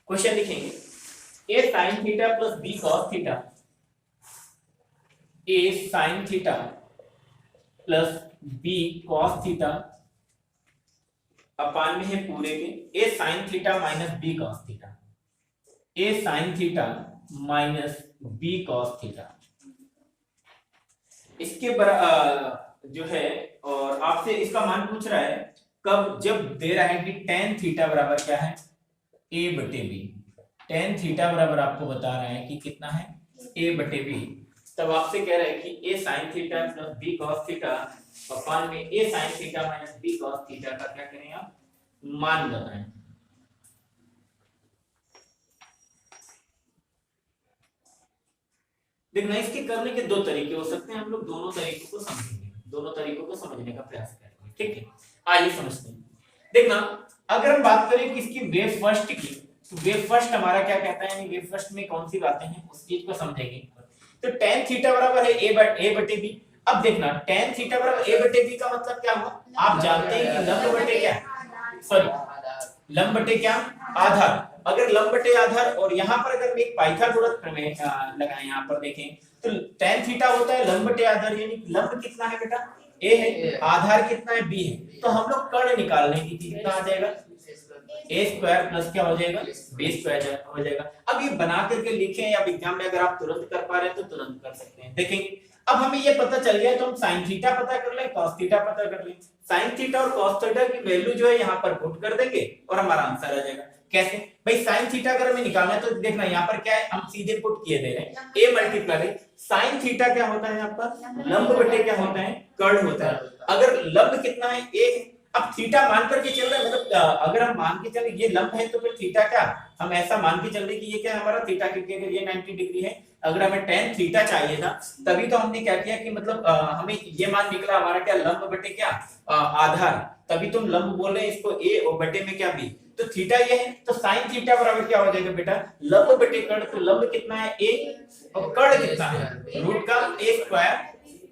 Question लिखेंगे A sine theta plus B cos theta, A sine theta plus B cos theta upon में है पूरे के A sine theta minus B cos theta, A sine theta minus B cos theta इसके जो है, और आपसे इसका मान पूछ रहा है कब, जब दे रहा है कि टेन थीटा बराबर क्या है ए बटे बी, टेन थीटा बराबर आपको बता रहा है कि कितना है ए बटे बी, तब आपसे कह रहा है कि A sine theta plus B cos theta upon में A sine theta minus B cos theta का क्या करें आप मान बताएं। देखना इसके करने के दो तरीके हो सकते हैं, हम लोग दोनों तरीकों को समझेंगे, दोनों तरीकों को समझने का प्रयास करेंगे, ठीक है। आइए समझते हैं। देखना अगर हम बात करें कि इसकी वेव फर्स्ट की, तो वेव फर्स्ट हमारा क्या कहता है, वेव फर्स्ट में कौन सी बातें हैं उस चीज को समझेंगे। तो tan थीटा बराबर है a बटे b। अब देखना tan थीटा बराबर a बटे b का मतलब क्या हुआ, आप जानते हैं कि लंब बटे क्या, सॉरी लंब बटे क्या आधार। अगर लंब बटे आधार, और यहाँ पर अगर एक पाइथागोरस प्रमेय लगाएं, यहाँ पर देखें तो tan थीटा होता है लंब बटे आधार, यानी लंब कितना है बेटा a है, आधार कितना है b है, तो हम लोग कर्ण निकालने की थी, कितना आ जाएगा a स्क्वायर प्लस क्या हो जाएगा b स्क्वायर हो जाएगा। अब ये बना करके लिखें या एग्जाम में अगर आप तुरंत कर पा रहे हैं तो तुरंत कर सकते हैं। देखेंगे अब हमें ये पता चल गया, तो हम sin थीटा पता कर लें, cos थीटा पता कर लें। sin थीटा और cos थीटा की वैल्यू जो है यहाँ पर पुट कर देंगे और हमारा आंसर आ जाएगा। कैसे भाई, sin थीटा अगर हमें निकालना है तो देखना यहाँ पर क्या है, हम सीधे पुट किए दे रहे हैं a मल्टीप्लाई sin थीटा क्या होता है आपका लंब बटे क्या होता है कर्ण होता है। अगर लंब कितना है एक, अब थीटा मान करके चल रहे हैं, मतलब अगर हम मान के चले ये लंब है तो फिर थीटा क्या, हम ऐसा मान के चल रहे कि ये क्या है हमारा थीटा, क्योंकि अगर ये 90 डिग्री है, अगर हमें tan थीटा चाहिए था तभी तो हमने क्या किया कि मतलब हमें ये मान निकला हमारा क्या लंब बटे क्या आधार, तभी तुम लंब बोल रहे हैं इसको a और बटे में क्या b, तो थीटा ये है, तो sin थीटा बराबर क्या हो जाएगा बेटा लंब बटे कर्ण, तो लंब कितना है a और कर्ण कितना है रूट का a square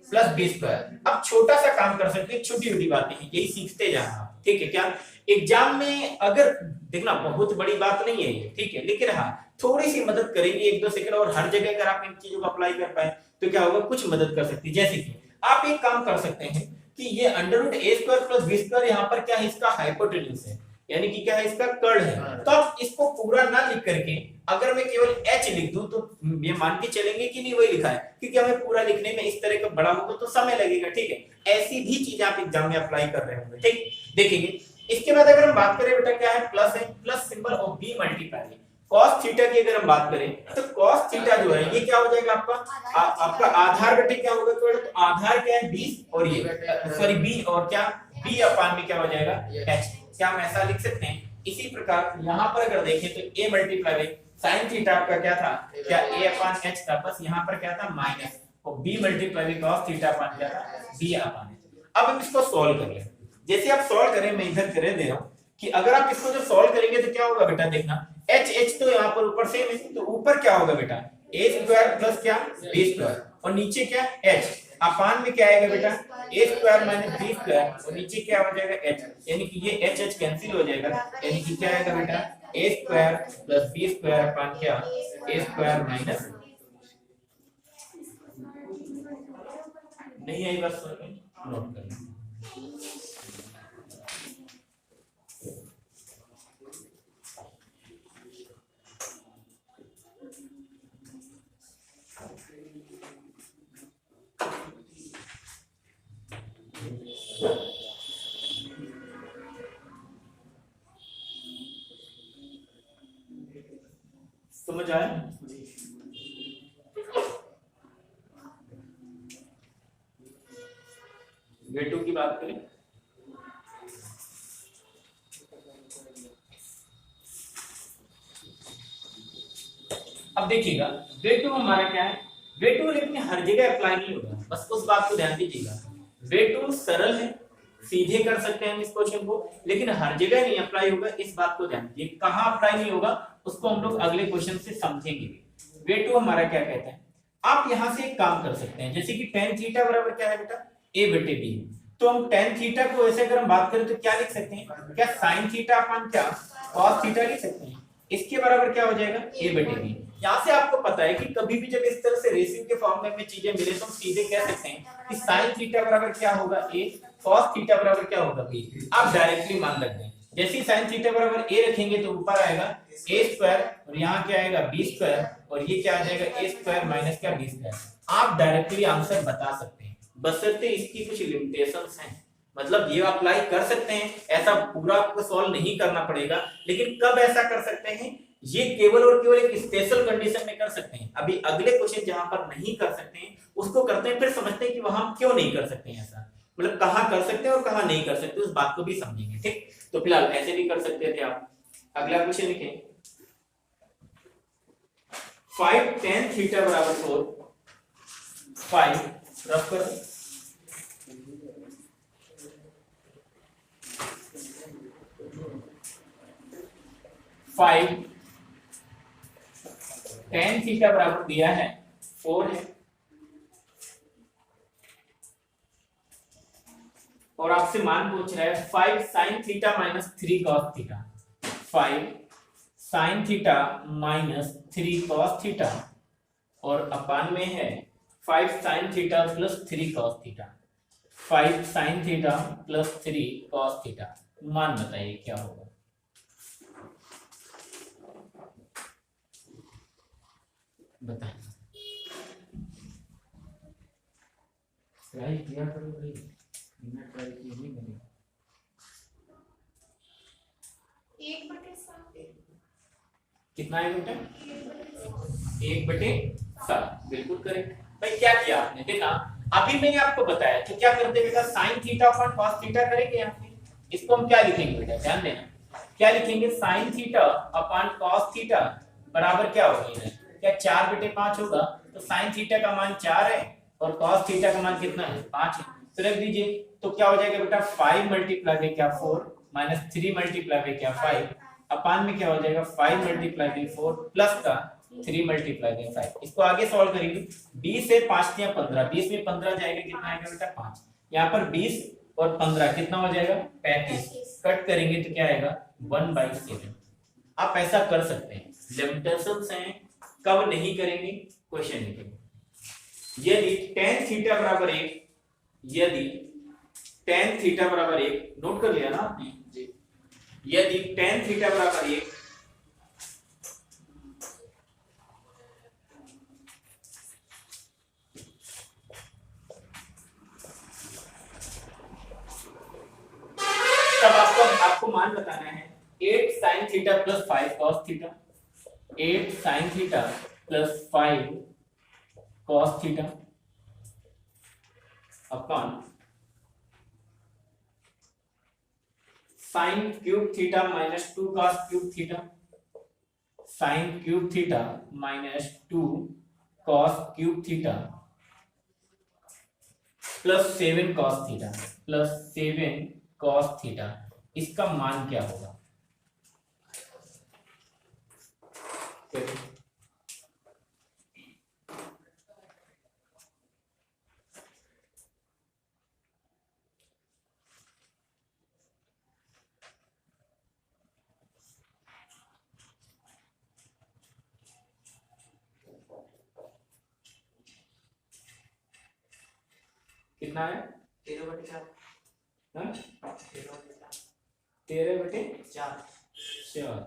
plus B square. अब छोटा सा काम कर सकते हैं, छोटी छोटी बातें हैं, यही सीखते जाना, ठीक है क्या। एग्जाम में अगर देखना बहुत बड़ी बात नहीं है ये, ठीक है, लेकिन हाँ थोड़ी सी मदद करेंगे एक दो सेकंड, और हर जगह अगर आप इन चीजों को अप्लाई कर पाए तो क्या होगा, कुछ मदद कर सकती है। जैसे कि आप एक काम कर सकते हैं कि ये अंडर रूट ए स्क्वायर प्लस बी स्क्वायर यहाँ पर क्या है इसका हाइपोटेन्यूज है, यानी कि क्या है इसका कर्ण है, तो आप इसको पूरा ना लिख करके अगर मैं केवल h लिख दूं तो ये मान के चलेंगे कि नहीं वही लिखा है, क्योंकि हमें पूरा लिखने में इस तरह का बड़ा होगा तो समय लगेगा, ठीक है। ऐसी भी चीज आप एग्जाम में अप्लाई कर रहे होंगे, ठीक देखेंगे। इसके बाद अगर हम बात करें बेटा क्या है प्लस है, प्लस सिंबल और b मल्टीप्लाई cos थीटा की अगर हम बात करें तो cos थीटा जो है ये क्या हो जाएगा आपका आपका आधार बटे क्या होगा, तो आधार क्या है 20 और ये सॉरी b और क्या b अपान में क्या हो जाएगा h, क्या हम ऐसा लिख सकते हैं। इसी प्रकार यहाँ पर अगर देखें तो a मल्टीप्लाई sin थीटा आपका क्या था, क्या a अपान h था, बस यहाँ पर क्या था माइनस, और b multiply cos theta upon क्या था b अपान h। अब हम इसको सॉल्व कर लें, जैसे आप सॉल्व करें मैं इधर करे दे रहा हूँ कि अगर आप इसको जो सॉल्व करेंगे तो क्या होगा बेटा, देखना h h तो यहाँ पर ऊपर सेम है, तो ऊपर क्या होगा बेटा a स्क्वायर प्लस क्या b स्क्वायर, और नीचे क्या h अपान में क्या आएगा बेटा a square minus b square, और नीचे क्या हो जाएगा h, यानी कि ये h h कैंसिल हो जाएगा, यानी कि क्या आएगा बेटा a square plus b square upon क्या a स्क्वायर माइनस, नहीं आई बस नोट कर लें। समझ आया? वेटू की बात करें अब देखिएगा वेटू हमारा क्या है, वेटू लेकिन हर जगह अप्लाई नहीं होगा, बस उस बात को ध्यान दीजिएगा। वेटू सरल है, सीधे कर सकते हैं हम इस क्वेश्चन को, लेकिन हर जगह नहीं अप्लाई होगा, इस बात को ध्यान दीजिए। कहां अप्लाई नहीं होगा उसको हम लोग अगले क्वेश्चन से समझेंगे। वेटू हमारा क्या कहता है, आप यहां से एक काम कर सकते हैं, जैसे कि tan थीटा बराबर क्या है बेटा a बटे b, तो हम tan थीटा को ऐसे अगर हम बात करें तो क्या लिख सकते हैं, क्या sin थीटा अपान क्या cos थीटा लिख सकते हैं, इसके बराबर क्या हो जाएगा a बटे b। यहाँ से आपको पता है कि कभी भी जब इस तरह से रेशियो के फॉर्म में चीजें मिले तो हम सीधे कह सकते हैं कि sin थीटा बराबर क्या होगा a, cos थीटा बराबर क्या होगा b। आप डायरेक्टली मान रख दें, जैसे ही sin थीटा बराबर a रखेंगे तो ऊपर आएगा a स्क्वायर और यहाँ क्या आएगा b स्क्वायर और ये क्या आ जाएगा a स्क्वायर माइनस क्या b स्क्वायर। आप डायरेक्टली आंसर बता सकते हैं, बशर्ते इसकी कुछ लिमिटेशंस हैं। मतलब ये अप्लाई कर सकते हैं, ऐसा पूरा आपको सॉल्व नहीं करना पड़ेगा, लेकिन कब ऐसा कर सकते हैं, ये केवल और केवल एक स्पेशल कंडीशन में कर सकते हैं। अभी अगले क्वेश्चन जहां पर नहीं कर सकते हैं उसको करते हैं, फिर समझते हैं कि वहां क्यों नहीं कर सकते हैं ऐसा, मतलब कहां कर सकते हैं और कहां नहीं कर सकते, उस बात को भी समझेंगे। ठीक, तो फिलहाल ऐसे भी कर सकते थे आप। अगला क्वेश्चन लिखें 5 tan थीटा बराबर 4, 5 रफ कर 5 tan थीटा बराबर दिया है 4 है और आपसे मान पूछ रहा है 5 sin theta minus 3 cos theta. 5 sin theta minus 3 cos theta और अपान में है 5 sin theta plus 3 cos theta. 5 sin theta plus 3 cos theta, मान बताइए क्या होगा। बताएं, ट्राई किया करो भाई, बिना ट्राई किए नहीं बनेगा। 1/7 कितना है बेटा 1/7, बिल्कुल करेक्ट। भाई क्या किया आपने, देखा अभी मैंने आपको बताया तो क्या करते बेटा sin theta upon cos theta करेंगे। यहाँ पे इसको हम क्या लिखेंगे बेटा, ध्यान देना, क्या लिखेंगे sin theta upon cos theta बराबर क्या होगा, क्या 4/5 होगा। तो sin थीटा का मान 4 है और cos थीटा का मान कितना है 5 है, तो रख दीजिए। तो क्या हो जाएगा बेटा 5 मल्टीप्लाई बाय क्या 4 माइनस 3 मल्टीप्लाई बाय क्या 5 अपान में क्या हो जाएगा 5 मल्टीप्लाई बाय 4 प्लस का 3 मल्टीप्लाई बाय 5। इसको आगे सॉल्व करेंगे, 20 से 5 या 15, 20 में 15 जाएगा कितना आएगा बेटा 5, यहाँ पर 20 और 15 कितना हो जाएगा 35, कट करेंगे तो क्या आएगा 1/7। आप ऐसा कर सकते हैं, लिमिटेशंस हैं, कब नहीं करेंगे क्वेश्चन लिखेंगे। यदि tan थीटा बराबर 1, यदि tan थीटा बराबर 1, नोट कर लिया ना आपने जी, यदि tan थीटा बराबर 1 तब आपको मान बताना है 8 sin theta plus 5 cos theta, 8 sin theta plus 5 cos theta upon sin cube theta minus 2 cos cube theta, sin cube theta minus 2 cos cube theta plus 7 cos theta, plus 7 cos theta, इसका मान क्या होगा। कितना है 13/4 13/4।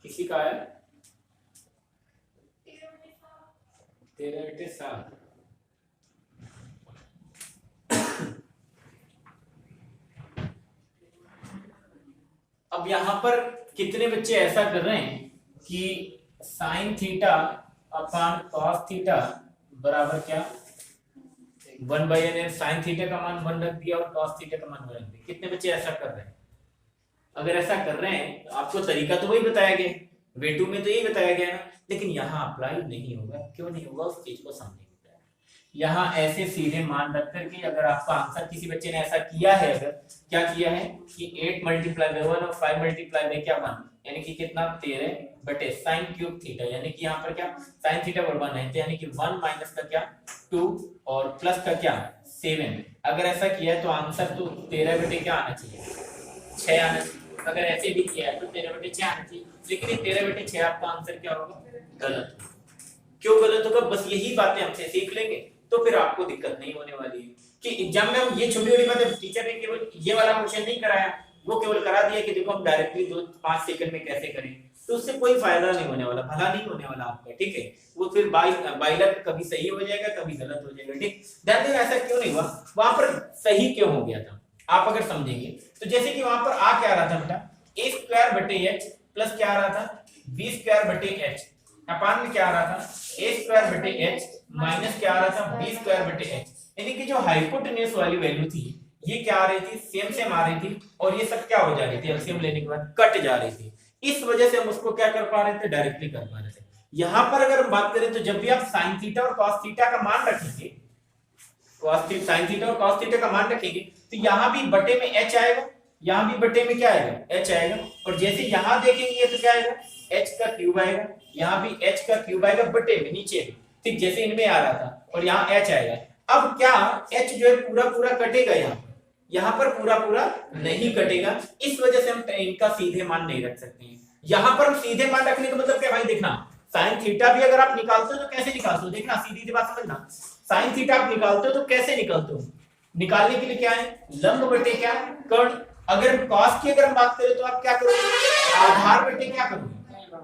किसी का है 13/7। अब यहाँ पर कितने बच्चे ऐसा कर रहे हैं कि sine theta upon cos theta बराबर क्या 1/n, साइन थीटा का मान 1 रख दिया और कॉस थीटा का मान 1 रख दिया। कितने बच्चे ऐसा कर रहे हैं। अगर ऐसा कर रहे हैं तो आपको तरीका तो वही बताया गया, वे टू में तो यही बताया गया ना, लेकिन यहाँ अप्लाई नहीं होगा। क्यों नहीं होगा उस चीज को समझेंगे। यहाँ ऐसे सीधे मान रख करके अगर आपका आंसर किसी बच्चे ने ऐसा किया है, अगर क्या किया है कि 8 मल्टीप्लाई बाय 1 और 5 मल्टीप्लाई बाय क्या 1, यानी कि कितना 13 बटे साइन क्यूब थीटा, यानी कि यहाँ पर क्या साइन थीटा बराबर 9, यानी कि 1 माइनस का क्या 2 और प्लस का क्या 7, अगर ऐसा किया है तो आंसर तो 13 बटे क्या आना चाहिए 6 आना चाहिए। अगर ऐसे भी किया है तो 13 बटे 6 आना चाहिए, लेकिन ये 13 बटे 6 आपका आंसर क्या होगा गलत। क्यों गलत होगा, बस यही बातें हमसे सीख लेंगे तो फिर आपको दिक्कत नहीं होने वाली है कि एग्जाम में हम ये छोटी छोटी बातें, टीचर ने केवल ये वाला क्वेश्चन नहीं कराया, वो केवल करा दिया कि देखो हम डायरेक्टली 2-5 सेकंड में कैसे करें, तो उससे कोई फायदा नहीं होने वाला, भला नहीं होने वाला आपका, ठीक है। वो फिर बाइलर कभी सही हो जाएगा कभी गलत हो जाएगा, ठीक। ध्यान देना ऐसा क्यों नहीं हुआ, वहां पर सही क्यों हो गया था आप अगर समझेंगे तो, जैसे कि वहां पर आ क्या रहा था बेटा a स्क्वायर बटे h प्लस क्या आ रहा था b स्क्वायर बटे h, अपान में क्या आ रहा था a स्क्वायर बटे h माइनस क्या आ रहा था b स्क्वायर बटे h, यानी कि जो हाइपोटेन्यूज वाली वैल्यू थी ये क्या आ रही थी सेम आ रही थी, और ये सब क्या हो जा रही थी एलसीएम लेने के बाद कट जा रही थी, इस वजह से हम उसको क्या कर पा रहे थे डायरेक्टली कर पा रहे थे। यहां पर अगर हम बात करें तो जब भी आप साइन थीटा और कॉस थीटा का मान रखेंगे, साइन थीटा और कॉस थीटा का मान रखेंगे तो यहाँ भी बटे में h आएगा, यहाँ भी बटे में क्या आएगा h आएगा, और जैसे यहाँ देखेंगे तो क्या आएगा h का क्यूब आएगा, यहाँ भी h का क्यूब आएगा बटे में नीचे, ठीक जैसे इनमें आ रहा था, और यहाँ h आएगा। अब क्या h जो है पूरा पूरा कटेगा, यहाँ पर पूरा पूरा नहीं कटेगा, इस वजह से हम इनका सीधे मान नहीं रख सकते हैं। यहाँ पर हम सीधे मान रखने का मतलब क्या भाई, देखना साइन थीटा भी अगर आप निकालते हो तो कैसे निकालते हो, देखना सीधी सी बात समझना, साइन थीटा आप निकालते हो तो कैसे निकालते हो, निकालने के लिए क्या है लंब बटे क्या कर्ण, अगर कॉस की अगर हम बात करें तो आप क्या करोगे आधार बटे क्या करोगे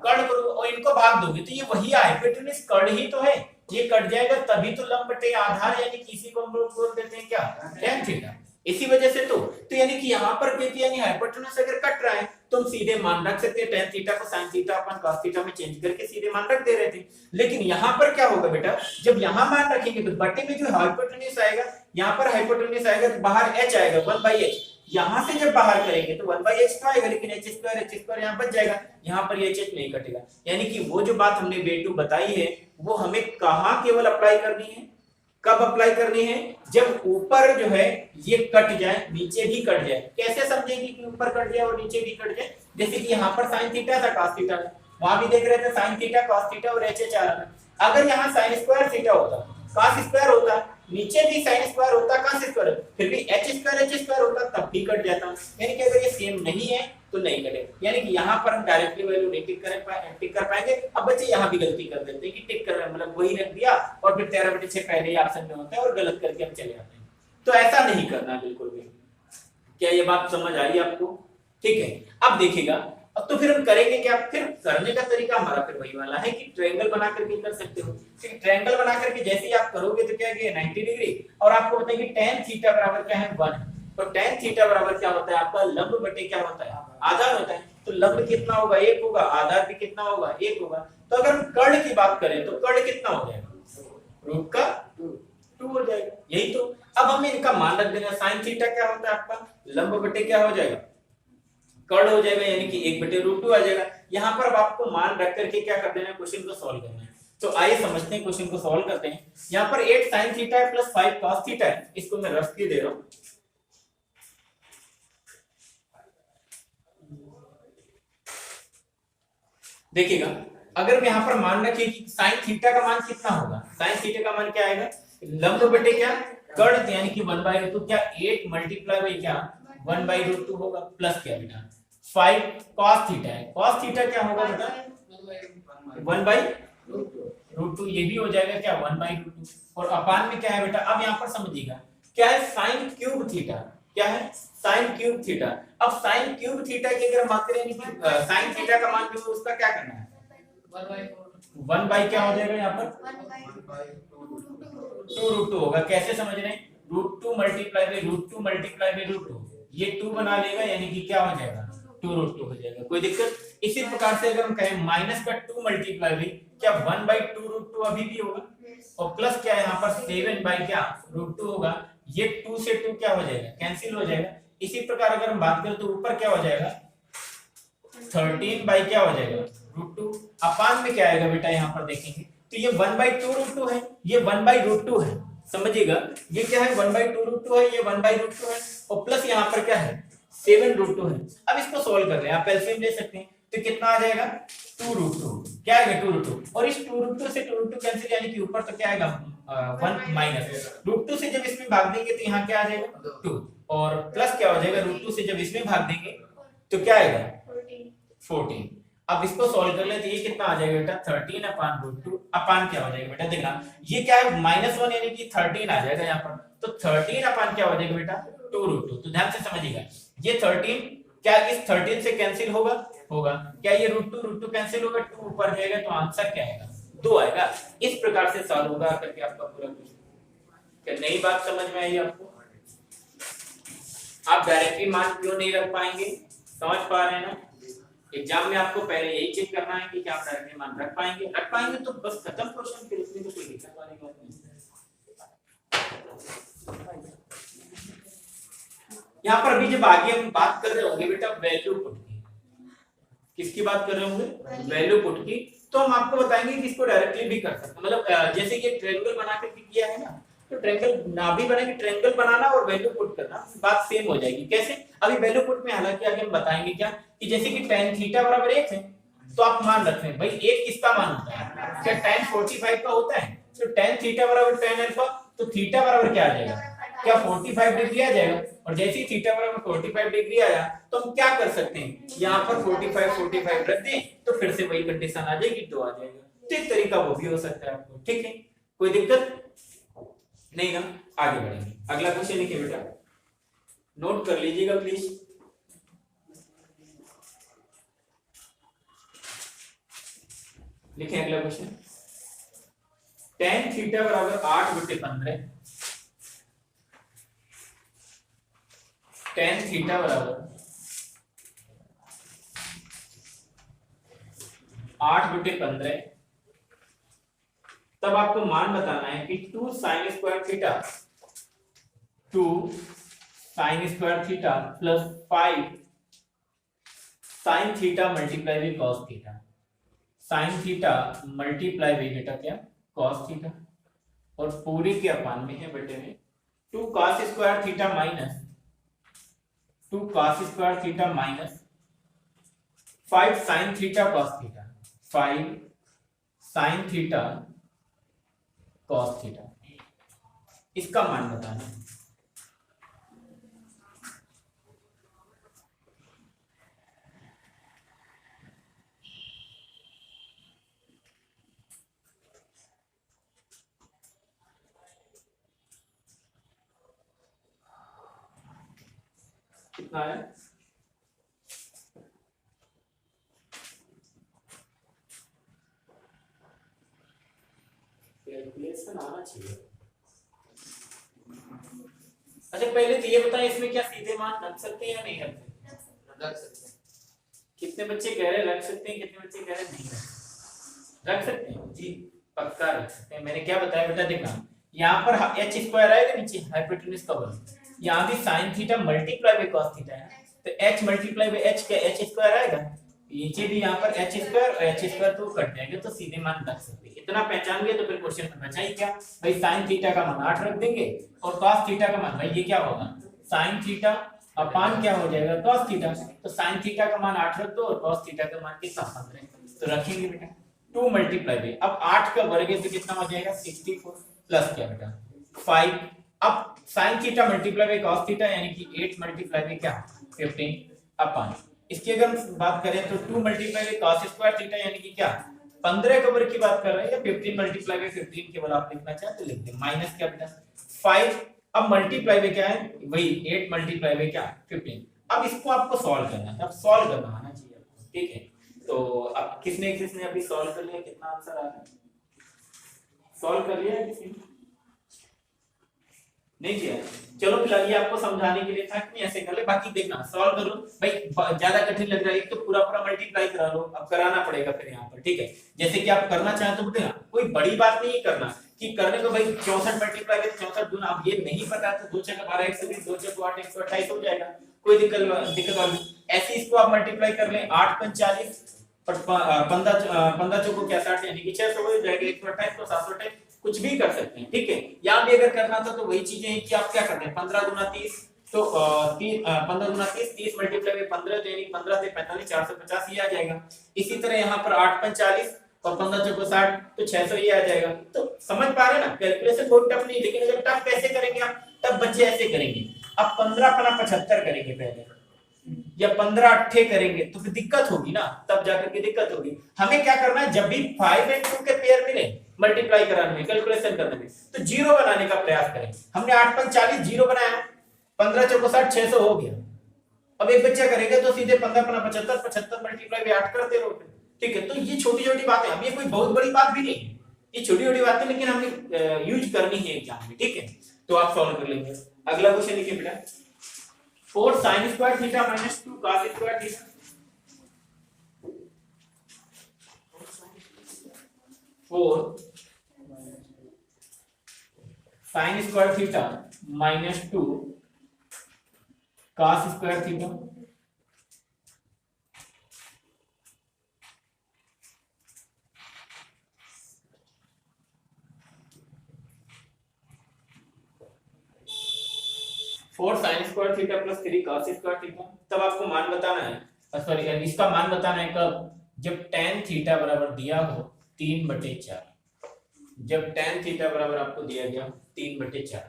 कर्ण करोगे, और इनको भाग दोगे तो ये वही हाइपोटेन्यूज कर्ण ही तो है, ये कट जाएगा तभी तो लंब बटे आधार, यानी किसी को हम लोग बोल देते हैं क्या tan थीटा, इसी वजह से तो यानी कि यहाँ पर भी यानी हाइपोटेन्यूज अगर कट रहा है तो हम सीधे मान रख सकते हैं tan थीटा को sin थीटा अपन cos थीटा में चेंज करके सीधे मान रख दे रहे थे। लेकिन यहाँ पर क्या होगा बेटा, जब यहाँ मान रखेंगे तो बटे में जो हाइपोटेन्यूज आएगा, यहाँ पर हाइपोटेन्यूज आएगा तो बाहर h आएगा 1/h, यहाँ से जब बाहर करेंगे तो 1/h तो आएगा, लेकिन h स्क्वायर यहाँ बच जाएगा, यहाँ पर ये h नहीं कटेगा, यानी कि वो जो बात हमने बेटू बताई है वो हमें कहाँ केवल अप्लाई करनी है, कब अप्लाई करनी है, जब ऊपर जो है ये कट जाए नीचे भी कट जाए। कैसे समझेंगे कि ऊपर कट जाए और नीचे भी कट जाए, जैसे कि यहाँ पर साइन थीटा था cos थीटा, वहां भी देख रहे थे साइन थीटा cos थीटा और h आ रहा था, अगर यहाँ साइन स्क्वायर थीटा होता cos स्क्वायर होता, नीचे भी साइन स्क्वायर होता cos स्क्वायर, फिर भी h स्क्वायर होता तब भी कट जाता, यानी कि अगर ये सेम नहीं है तो नहीं कटेगा, यानी कि यहाँ पर हम डायरेक्टली वैल्यू नहीं टिक कर पाएंगे। अब बच्चे यहाँ भी गलती कर देते हैं कि टिक कर मतलब वही रख दिया और फिर 13/6 पहले ही ऑप्शन में होता है और गलत करके हम चले जाते हैं, तो ऐसा नहीं करना बिल्कुल भी। क्या ये बात समझ आई आपको, ठीक है। अब देखिएगा, अब तो फिर हम करेंगे क्या, फिर करने का तरीका हमारा फिर वही वाला है कि ट्रायंगल बना करके कर सकते हो, ठीक। ट्रायंगल बना करके जैसे ही आप करोगे तो क्या है 90 डिग्री, और आपको बताएंगे tan थीटा बराबर क्या है 1, तो tan थीटा बराबर क्या होता है आपका लंब बटे क्या होता है आधार होता है, तो लंब कितना होगा 1 होगा, आधार भी कितना होगा 1 होगा, तो अगर हम कर्ण की बात करें तो कर्ण कितना हो जाएगा रूट का 2 हो जाएगा, यही तो। अब हमें इनका मान रख देना, sin थीटा क्या होता है आपका लंब बटे क्या हो जाएगा कर्ण हो जाएगा, यानी कि 1/√2 आ जाएगा। यहाँ पर अब आपको मान रख करके क्या कर देना है क्वेश्चन को सॉल्व करना है, तो आइए समझते हैं क्वेश्चन को सॉल्व करते हैं। यहाँ पर 8 sin थीटा है प्लस 5 cos थीटा है, इसको मैं रफ के दे रहा हूं, देखिएगा अगर हम यहाँ पर मान रखें कि sin थीटा का मान कितना होगा, sin थीटा का मान क्या आएगा लंब बटे क्या कर्ण, यानी कि 1/√2 क्या 8 मल्टीप्लाई बाय क्या 1/√2 होगा, प्लस क्या बेटा 5 cos थीटा है, cos थीटा क्या होगा बेटा 1/√2, ये भी हो जाएगा क्या 1/√2, और अपान में क्या है बेटा, अब यहाँ पर समझिएगा क्या है sin क्यूब थीटा, क्या है sin क्यूब थीटा। अब sin क्यूब थीटा की अगर हम बात करें sin थीटा का मान जो उसका क्या करना है 1 क्या हो जाएगा यहाँ पर 2√2 होगा, कैसे समझ रहे हैं √2 मल्टीप्लाई बाय √2 मल्टीप्लाई बाय √2, ये 2 बना लेगा यानी कि क्या हो जाएगा 2√2 हो जाएगा, कोई दिक्कत। इसी प्रकार से अगर हम कहें माइनस का 2 मल्टीप्लाई बाय क्या 1/2√2 अभी भी होगा, और प्लस क्या है यहाँ पर 7 क्या √2 होगा, ये 2 से 2 क्या हो जाएगा कैंसिल हो जाएगा। इसी प्रकार अगर हम बात करें तो ऊपर क्या हो जाएगा 13 क्या हो जाएगा √2, अपान में क्या आएगा बेटा यहाँ पर देखेंगे तो ये 1/2√2 है, ये 1/√2 है, समझिएगा, ये क्या है 1/2√2 है, ये 1/√2 है और प्लस यहाँ पर क्या है 7√2 है। अब इसको सोल्व कर ले, आप एलसीएम ले सकते हैं, तो कितना आ जाएगा 2√2, क्या आएगा 2√2 और इस 2√2 से 2√2 कैंसिल, यानी कि ऊपर तो क्या आएगा 1 माइनस √2 से जब इसमें भाग देंगे तो यहाँ क्या आ जाएगा 2 और प्लस क्या हो जाएगा √2 से जब इसमें भाग देंगे तो क्या आएगा 14। अब इसको सॉल्व कर ले तो ये कितना आ जाएगा बेटा 13/√2 अपान क्या हो जाएगा बेटा, देखना ये क्या है -1 यानी कि 13 आ जाएगा यहाँ पर, तो 13 अपान क्या हो जाएगा बेटा 2√2। तो ध्यान से समझिएगा, ये 13 क्या इस 13 से कैंसिल होगा, क्या ये √2 कैंसिल होगा, 2 ऊपर जाएगा तो आंसर क्या आएगा 2 आएगा। इस प्रकार से सॉल्व होगा करके आपका पूरा क्वेश्चन। क्या नई बात समझ में आई आपको? आप डायरेक्टली मान क्यों नहीं रख पाएंगे, समझ पा रहे हैं ना? एग्जाम में आपको पहले यही चेक करना है कि क्या आप डायरेक्टली मान रख पाएंगे तो बस खत्म क्वेश्चन, फिर उसमें तो कोई दिक्कत वाली बात नहीं। यहाँ पर अभी जब आगे हम बात कर रहे होंगे बेटा वैल्यू पुट की, किसकी बात कर रहे होंगे वैल्यू पुट की, तो हम आपको बताएंगे कि इसको डायरेक्टली भी कर सकते हैं। मतलब जैसे ये ट्रायंगल बना के किया है ना, तो ट्रायंगल ना भी बने कि ट्रायंगल बनाना और वैल्यू पुट करना बात सेम हो जाएगी। कैसे? अभी वैल्यू पुट में हालांकि आगे हम बताएंगे क्या कि जैसे कि tan थीटा बराबर 1 है तो आप मान रखते हैं भाई 1 किसका मान होता है, क्या tan 45 का होता है, तो tan थीटा बराबर tan अल्फा, तो थीटा बराबर क्या आ जाएगा, क्या 45 डिग्री आ जाएगा। और जैसे ही थीटा बराबर 45 डिग्री आया तो हम क्या कर सकते हैं, यहाँ पर 45 रख दें तो फिर से वही कंडीशन आ जाएगी 2 आ जाएगा। तो एक तरीका वो भी हो सकता है आपको, ठीक है, कोई दिक्कत नहीं ना। आगे बढ़ेंगे, अगला क्वेश्चन लिखिए बेटा, नोट कर लीजिएगा प्लीज। लिखें अगला क्वेश्चन, tan थीटा बराबर 8/15, tan थीटा बराबर 8/15, तब आपको मान बताना है कि 2 sin square theta, 2 sin square theta plus 5 sin theta multiply by cos theta, sin theta multiply by बेटा क्या cos थीटा, और पूरी के अपान में है बेटे में 2 cos square theta minus 2 cos square theta minus 5 sin theta cos theta, 5 sin theta cos theta, इसका मान बताना है। कितना है, कैलकुलेशन आना चाहिए। अच्छा पहले तो ये बताएं, इसमें क्या सीधे मान रख सकते हैं या नहीं रख सकते? कितने बच्चे कह रहे रख सकते हैं, कितने बच्चे कह रहे नहीं रख सकते हैं? जी पक्का रख सकते हैं। मैंने क्या बताया बेटा, देखना यहाँ पर एच स्क्वायर आएगा नीचे हाइपोटेन्यूज का वर्ग, यहाँ भी sin theta multiply by cos theta है, तो h मल्टीप्लाई बाई h क्या h स्क्वायर आएगा, नीचे भी यहाँ पर h स्क्वायर और h स्क्वायर तो कट जाएंगे, तो सीधे मान रख सकते हैं। इतना पहचान गए तो फिर क्वेश्चन में बचा ही क्या भाई, sin थीटा का मान 8 रख देंगे और cos थीटा का मान भाई ये क्या होगा sin थीटा अपान क्या हो जाएगा cos थीटा, तो sin थीटा का मान 8 रख दो और cos थीटा का मान कितना 15, तो रखेंगे बेटा 2 मल्टीप्लाई बाई, अब 8 का वर्ग है तो कितना हो जाएगा 64 प्लस क्या बेटा 5, अब sin theta multiply by cos theta यानी कि 8 मल्टीप्लाई बाई क्या 15 अपान, इसकी अगर हम बात करें तो 2 multiply by cos square theta यानी कि क्या 15 का वर्ग की बात कर रहे हैं, या 15 मल्टीप्लाई बाई 15 केवल आप लिखना चाहे तो लिख दें, माइनस क्या बेटा 5, अब मल्टीप्लाई बाई क्या है वही 8 मल्टीप्लाई बाई क्या 15। अब इसको आपको सॉल्व करना है, अब सॉल्व करना आना चाहिए आपको, ठीक है। तो अब किसने अभी सॉल्व कर लिया, कितना आंसर आ रहा है, सॉल्व कर लिया किसी ने नहीं किया? चलो फिलहाल ये आपको समझाने के लिए था कि ऐसे कर ले, बाकी देखना सॉल्व करो भाई, ज्यादा कठिन लग रहा है तो पूरा मल्टीप्लाई करा लो, अब कराना पड़ेगा फिर यहाँ पर, ठीक है। जैसे कि आप करना चाहें तो देखना कोई बड़ी बात नहीं करना कि करने को भाई 64 मल्टीप्लाई बाई 64 गुना, अब ये नहीं पता तो 2 × 12 120, 2 × 8 128 हो जाएगा, कोई दिक्कत वाली ऐसे इसको आप मल्टीप्लाई कर लें 8 × 45 और 15 चौको क्या 60 यानी कि 600 हो जाएगा, 128 को 728 कुछ भी कर सकते हैं, ठीक है। यहाँ भी अगर करना था तो वही चीजें हैं कि आप क्या करते हैं, 15 दूना 30, तो 15 दूना 30, 30 मल्टीप्लाई में 15, तो यानी 15 से 45, 450 ये आ जाएगा। इसी तरह यहाँ पर 8 5 40 और 15 चौको 60, तो 600 ये आ जाएगा। तो समझ पा रहे हैं ना, कैलकुलेशन बहुत टफ नहीं, लेकिन अगर टफ कैसे करेंगे आप, तब बच्चे ऐसे करेंगे, अब 15 अपना 75 करेंगे पहले, या 15 अट्ठे करेंगे तो फिर दिक्कत होगी ना, तब जाकर के दिक्कत होगी। हमें क्या करना है, जब भी 5 और 2 के पेयर मिले मल्टीप्लाई कराने में, कैलकुलेशन करने में, तो जीरो बनाने का प्रयास करें। हमने 8 5 40 जीरो बनाया, 15 चौको 60, 600 हो गया। अब एक बच्चा करेगा तो सीधे 15 अपना 75, 75 मल्टीप्लाई में 8 करते रहोगे, ठीक है। तो ये छोटी छोटी बातें, अब ये कोई बहुत बड़ी बात भी नहीं है, ये छोटी छोटी बातें, लेकिन हमें यूज करनी है एग्जाम में, ठीक है। तो आप सॉल्व कर लेंगे। अगला क्वेश्चन लिखिए बेटा, 4 sin square theta minus 2 cos square theta, 4 sin square theta minus 2 cos square theta, four sine square theta plus 3 cos square theta. तब आपको मान बताना है, सॉरी इसका मान बताना है कब, जब tan थीटा बराबर दिया हो 3/4, जब tan थीटा बराबर आपको दिया गया 3/4,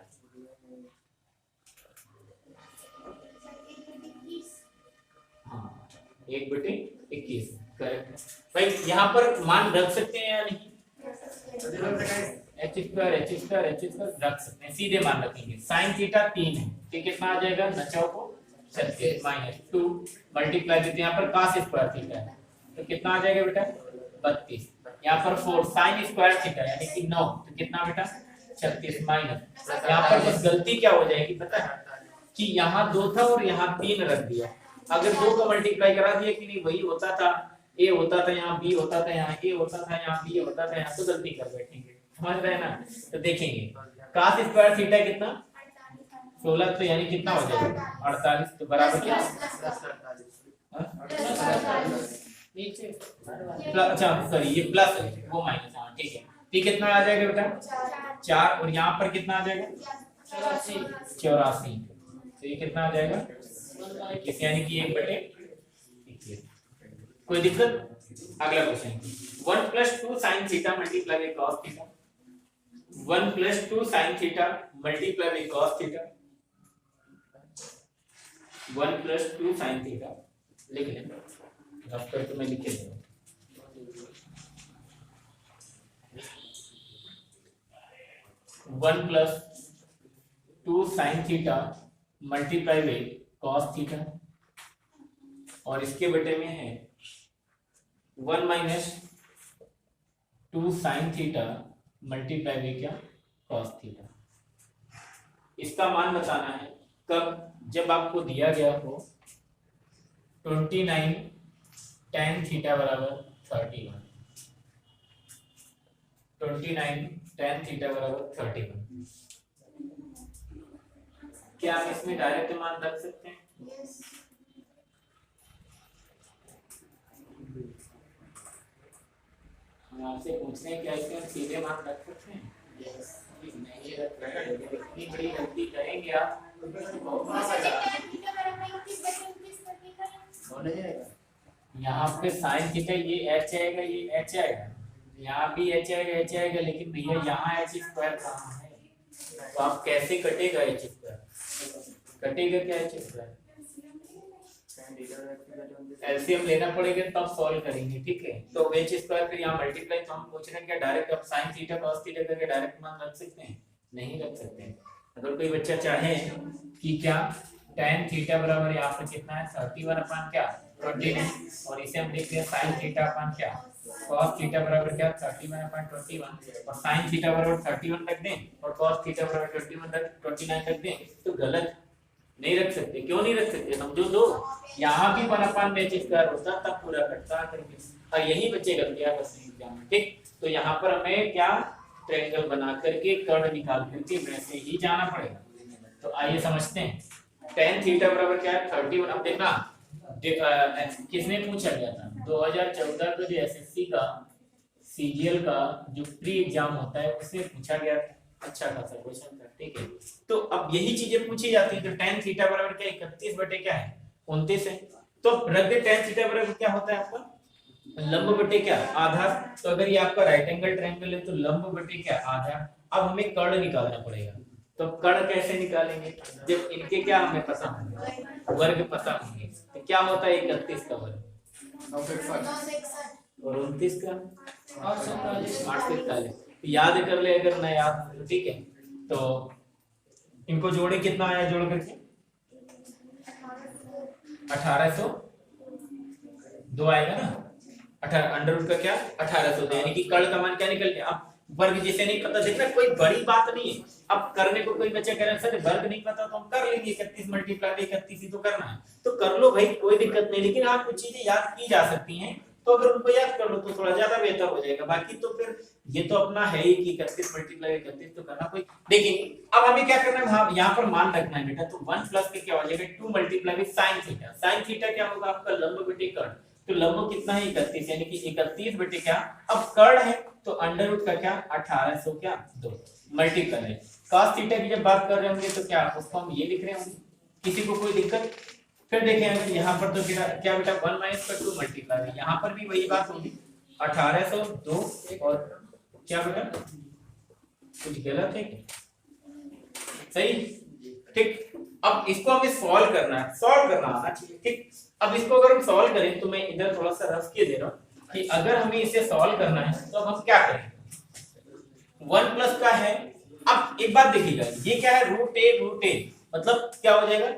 हाँ 1/21, करेक्ट। भाई यहाँ पर मान रख सकते हैं या नहीं, h स्क्वायर रख सकते हैं, सीधे मान रखेंगे। साइन थीटा 3 है, तो कितना आ जाएगा, नचाओ को 36 माइनस 2 मल्टीप्लाई करते, यहाँ पर cos स्क्वायर थीटा है तो कितना आ जाएगा बेटा 32, यहाँ पर 4 साइन स्क्वायर थीटा यानी कि 9, तो कितना बेटा 36 माइनस, यहाँ पर बस गलती क्या हो जाएगी पता है कि यहाँ 2 था और यहाँ 3 रख दिया। अगर 2 का मल्टीप्लाई करा दिया कि नहीं, वही होता था, a होता था यहाँ, b होता था यहाँ, a होता था यहाँ, b होता था यहाँ, तो गलती कर बैठेंगे, समझ रहे हैं ना। तो देखेंगे cos स्क्वायर थीटा कितना 16, तो यानी कितना हो जाएगा 48, तो बराबर क्या, नीचे अच्छा सॉरी ये प्लस है वो माइनस, हाँ ठीक है। ठीक कितना आ जाएगा बेटा 4, और यहाँ पर कितना आ जाएगा 84, तो ये कितना आ जाएगा 21, यानी कि 1/21। कोई दिक्कत। अगला question 1 + 2 sin theta multiply by cos theta, 1 + 2 sin theta multiply by cos theta, 1 + 2 sin theta लिख लें, रफ करके मैं लिख दूंगा। 1 + 2 sin theta multiply by cos theta, और इसके बटे में है 1 - 2 sin थीटा मल्टीप्लाई बाय क्या cos थीटा। इसका मान बताना है कब, जब आपको दिया गया हो 29 tan थीटा बराबर 31, 29 tan थीटा बराबर 31। क्या हम इसमें डायरेक्ट मान रख सकते हैं? हम आपसे पूछ रहे हैं क्या इसमें सीधे मान रख सकते हैं? नहीं रख सकते, इतनी बड़ी गलती करेंगे आप यहाँ पे साइन थीटा ये h आएगा, ये h आएगा, यहाँ भी h आएगा, लेकिन भैया यहाँ h स्क्वायर कहाँ है, तो आप कैसे कटेगा h स्क्वायर, कटेगा क्या h स्क्वायर, एलसीएम लेना पड़ेगा तब सॉल्व करेंगे, ठीक है। तो h स्क्वायर फिर यहाँ मल्टीप्लाई, तो हम पूछ रहे हैं क्या डायरेक्ट आप sin थीटा cos थीटा करके डायरेक्ट मान रख सकते हैं? नहीं रख सकते हैं। अगर कोई बच्चा चाहे कि क्या tan थीटा बराबर यहाँ पर कितना है 31 क्या 29, और इसे हम लिख रहे हैं sin थीटा अपन क्या cos थीटा बराबर क्या 31/21, और sin थीटा बराबर 31 रख दें और cos थीटा बराबर 29 रख दें, तो गलत नहीं रख सकते। क्यों नहीं रख सकते, समझो तो यहाँ भी 1/h स्क्वायर होता तब पूरा कटता करके, और यही बच्चे गलतियां करते हैं एग्जाम में, ठीक। तो यहाँ पर हमें क्या ट्रायंगल बना करके कर्व निकाल करके वैसे ही जाना पड़ेगा। तो आइए समझते हैं, tan थीटा बराबर क्या है 31। अब देखना किसने पूछा गया था 2014 का जो एसएससी का सीजीएल का जो प्री एग्जाम होता है उसमें पूछा गया था, अच्छा खासा क्वेश्चन था, ठीक है। तो अब यही चीजें पूछी जाती है। तो tan थीटा बराबर क्या 31 बटे क्या है 29 है। तो रख दे tan थीटा बराबर क्या होता है आपका लंब बटे क्या आधार। तो अगर ये आपका राइट एंगल ट्रायंगल है तो लंब बटे क्या आधार। अब हमें कर्ण निकालना पड़ेगा। तो कर्ण कैसे निकालेंगे जब इनके क्या हमें पता होंगे वर्ग पता होंगे। तो क्या होता है 31 का वर्ग और 29 का 841। याद कर ले अगर ना याद हो तो ठीक है। तो इनको जोड़े कितना आया जोड़ करके 1802 आएगा ना। 18 अंडर रूट का क्या 1802 यानी कि कर्ण का मान क्या निकल गया। अब वर्ग जिसे नहीं पता देखना कोई बड़ी बात नहीं है। अब करने को कोई बच्चा कह रहा है सर वर्ग नहीं पता तो हम कर लेंगे 31 मल्टीप्लाई 31 ही तो करना है तो कर लो भाई कोई दिक्कत नहीं। लेकिन आप कुछ चीजें याद की जा सकती हैं तो अगर उनको याद कर लो तो थोड़ा ज्यादा बेहतर हो जाएगा। बाकी तो फिर ये तो अपना है ही कि 31 मल्टीप्लाई 31 तो करना कोई। लेकिन अब हमें क्या करना है यहाँ पर मान रखना है बेटा। तो 1 प्लस के क्या हो जाएगा 2 multiply with sin theta. sin theta क्या होगा आपका लंब बटे कर्ण। तो लंब कितना है 31 यानी कि 31 बटे क्या अब कर्ण है तो अंडर रूट का क्या 1800 क्या 2 मल्टीप्लाई है। cos थीटा की जब बात कर रहे होंगे तो क्या उसको हम ये लिख रहे होंगे किसी को कोई दिक्कत। फिर देखें यहाँ पर तो क्या बेटा 1 माइनस का 2 मल्टीप्लाई है। यहाँ पर भी वही बात होगी 1802 और क्या बेटा कुछ गलत है सही ठीक। अब इसको हमें सॉल्व करना है सॉल्व करना आना चाहिए ठीक। अब इसको अगर हम सॉल्व करें तो मैं इधर थोड़ा सा रफ किए दे रहा हूँ कि अगर हमें इसे सॉल्व करना है तो अब हम क्या करें 1 प्लस का है। अब एक बात देखिएगा ये क्या है रूट ए मतलब क्या हो जाएगा।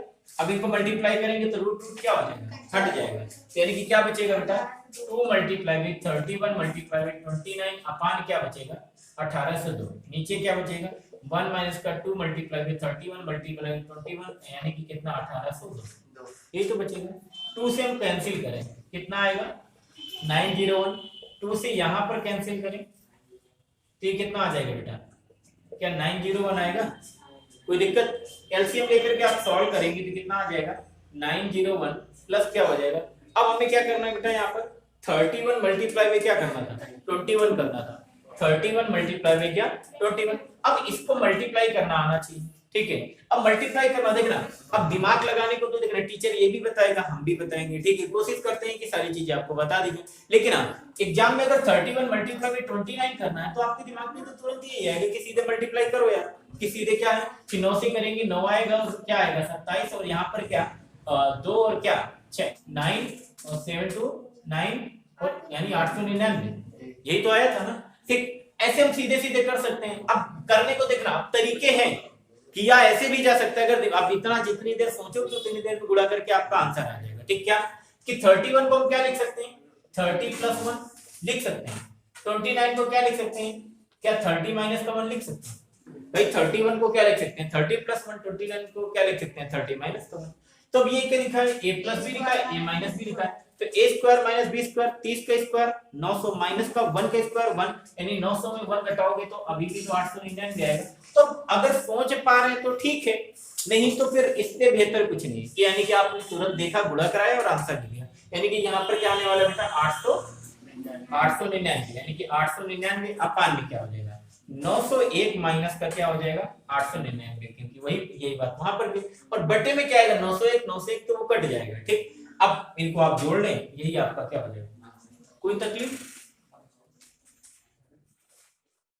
अब इनको मल्टीप्लाई करेंगे तो रूट क्या हो जाएगा हट जाएगा। तो यानी कि क्या बचेगा बेटा 2 मल्टीप्लाई विद 31 मल्टीप्लाई विद 29 अपान क्या बचेगा 1802। नीचे क्या बचेगा 1 माइनस का 2 मल्टीप्लाई विद 31 मल्टीप्लाई विद 21 यानी कि कितना 1802 ये तो बचेगा। 2 से हम कैंसिल करें कितना आएगा 901। 2 से यहाँ पर कैंसिल करें तो ये कितना आ जाएगा बेटा क्या 901 आएगा। कोई दिक्कत एलसीएम लेकर के आप सॉल्व करेंगे तो कितना आ जाएगा 901 प्लस क्या हो जाएगा। अब हमें क्या करना है बेटा यहाँ पर 31 मल्टीप्लाई में क्या करना था 21 करना था। 31 मल्टीप्लाई में क्या 21। अब इसको मल्टीप्लाई करना आना चाहिए ठीक है। अब मल्टीप्लाई करना देखना अब दिमाग लगाने को तो देखना टीचर ये भी बताएगा हम भी बताएंगे ठीक है। कोशिश करते हैं कि सारी चीजें आपको बता दीजिए। लेकिन हाँ एग्जाम में अगर 31 मल्टीप्लाई में 29 करना है तो आपके दिमाग में तो तुरंत ये आएगा कि सीधे मल्टीप्लाई करो यार कि सीधे क्या है कि 9 से करेंगे 9 आएगा और क्या आएगा 27 और यहाँ पर क्या 2 और क्या 6 9 और 7 2 9 और यानी 899 यही तो आया था ना ठीक। ऐसे हम सीधे सीधे कर सकते हैं। अब करने को देखना अब तरीके हैं किया ऐसे भी जा सकता है। अगर आप इतना जितनी देर सोचोगे उतनी देर में गुणा करके आपका आंसर आ जाएगा ठीक। क्या कि 31 को हम क्या लिख सकते हैं 30 प्लस 1 लिख सकते हैं। 29 को क्या लिख सकते हैं क्या 30 माइनस का 1 लिख सकते हैं भाई। 31 को क्या लिख सकते हैं 30 प्लस 1। 29 को क्या लिख सकते हैं 30 माइनस का 1। तो अब ये क्या लिखा है a प्लस भी लिखा है a माइनस भी लिखा है। तो a square minus b square 30 का स्क्वायर 900 माइनस का 1 का स्क्वायर 1 यानी 900 में 1 घटाओगे तो अभी भी तो 899 आएगा। तो अगर सोच पा रहे हैं तो ठीक है नहीं तो फिर इससे बेहतर कुछ नहीं कि यानी कि आपने तुरंत देखा गुणा कराया और आंसर लिया। यानी कि यहाँ पर क्या आने वाला बेटा 899 यानी कि 899 अपान में क्या हो जाएगा 901 माइनस का क्या हो जाएगा 899 क्योंकि वही यही बात वहां पर भी। और बटे में क्या आएगा 901 तो वो कट जाएगा ठीक। अब इनको आप जोड़ लें यही आपका क्या हो जाएगा। कोई तकलीफ